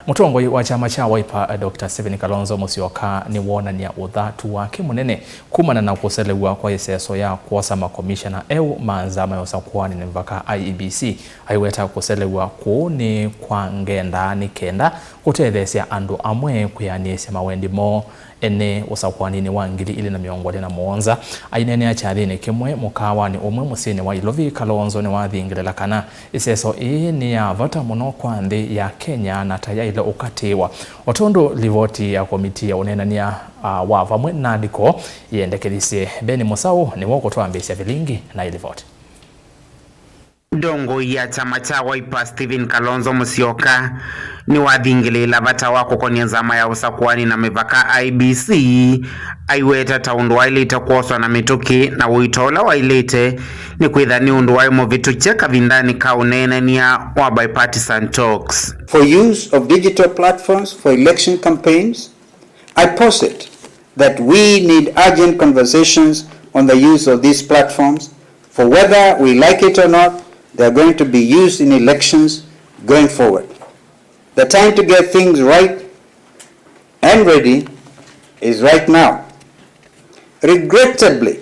Mutongoi wa kyama kya Wiper Dr. Kalonzo Musyoka niwonan'ya uthatu wake munene kumana na kuselewa kwa iseso ya kwosa makomishena nzama ya usakuani na mivaka Iebc aiweta kuselewa ni kwa ngenda nikenda kutetheesya andu amwe kwianiisya mawendi mo ene usakuanini wa 2027 ainene achathini kimwe mukawani umwe musini wa Wiper Kalonzo ni wathingilela kana iseso ni ya vata muno kwa nthi ya Kenya na tayaile ukatiwa otondo livoti ya komiti ya unenan'ya wa vamwe na andiko yendekelisye Beni Musau ni woko twambisya vilingi na ilivoti. Mutongoi ya kyama kya Wiper Kalonzo Musyoka ni wathingilela vata wako kwenye nzama ya usakuani na mivaka Iebc aiweta taundu wailite kwosa na mituki na uitola wailite ni kwithani undu waimo vitu cheka vindani ka unenan'ya wa bipartisan talks. For use of digital platforms for election campaigns, I posit that we need urgent conversations on the use of these platforms, for whether we like it or not, they are going to be used in elections going forward. The time to get things right and ready is right now. Regrettably,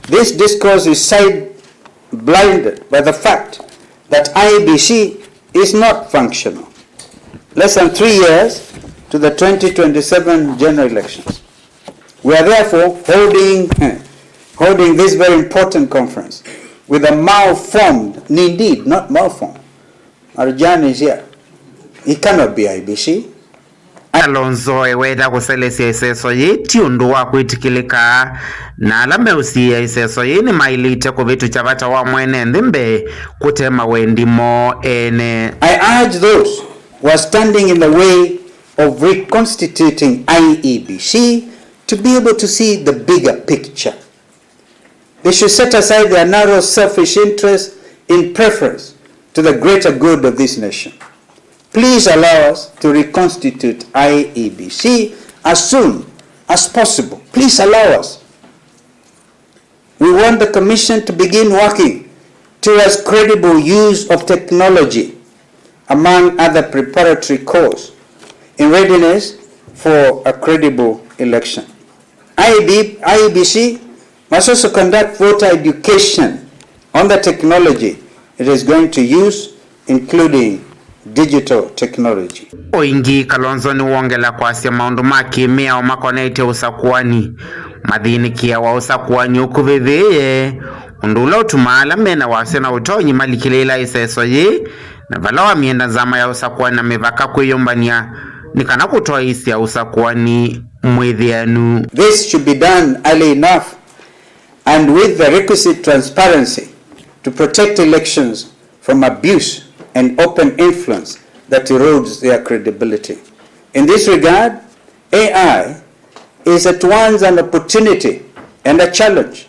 this discourse is side-blinded by the fact that Iebc is not functional. Less than 3 years to the 2027 general elections. We are therefore holding this very important conference with a malformed, indeed not malformed. Arjan is here. He cannot be Iebc. Kalonzo aiweta kuselesya iseso yeti undu wa kwitikilika na alameusiya iseso yini mailite ku vitu cha vata wa mwene nthimbe kute mawendi mo ene. I urge those who are standing in the way of reconstituting Iebc to be able to see the bigger picture. They should set aside their narrow selfish interests in preference to the greater good of this nation. Please allow us to reconstitute Iebc as soon as possible. Please allow us. We want the Commission to begin working towards credible use of technology, among other preparatory courses, in readiness for a credible election. Iebc must also conduct voter education on the technology it is going to use, including digital technology. Oingi Kalonzo ni wongela kwasya maundu makimia o makonete usakuani mathinikia wa usakuani ukuvithie undu ula utumala mena wasena utonyi malikilela iseso yi na vala wa mienda nzama ya usakuani na mivaka kwiyumbania ni kana kutoa isi ya usakuani mwithianu. This should be done early enough and with the requisite transparency to protect elections from abuse and open influence that erodes their credibility. In this regard, AI is at once an opportunity and a challenge.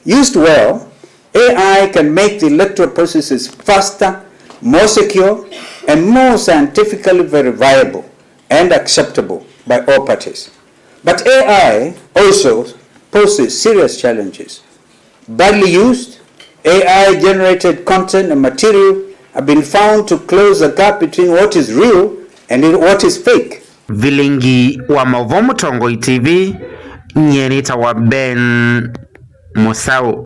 Used well, AI can make the electoral processes faster, more secure, and more scientifically verifiable and acceptable by all parties. But AI also poses serious challenges. Badly used, AI-generated content and material have been found to close the gap between what is real and what is fake. Vilingi wa Mutongoi TV, nyenita wa Ben Musau.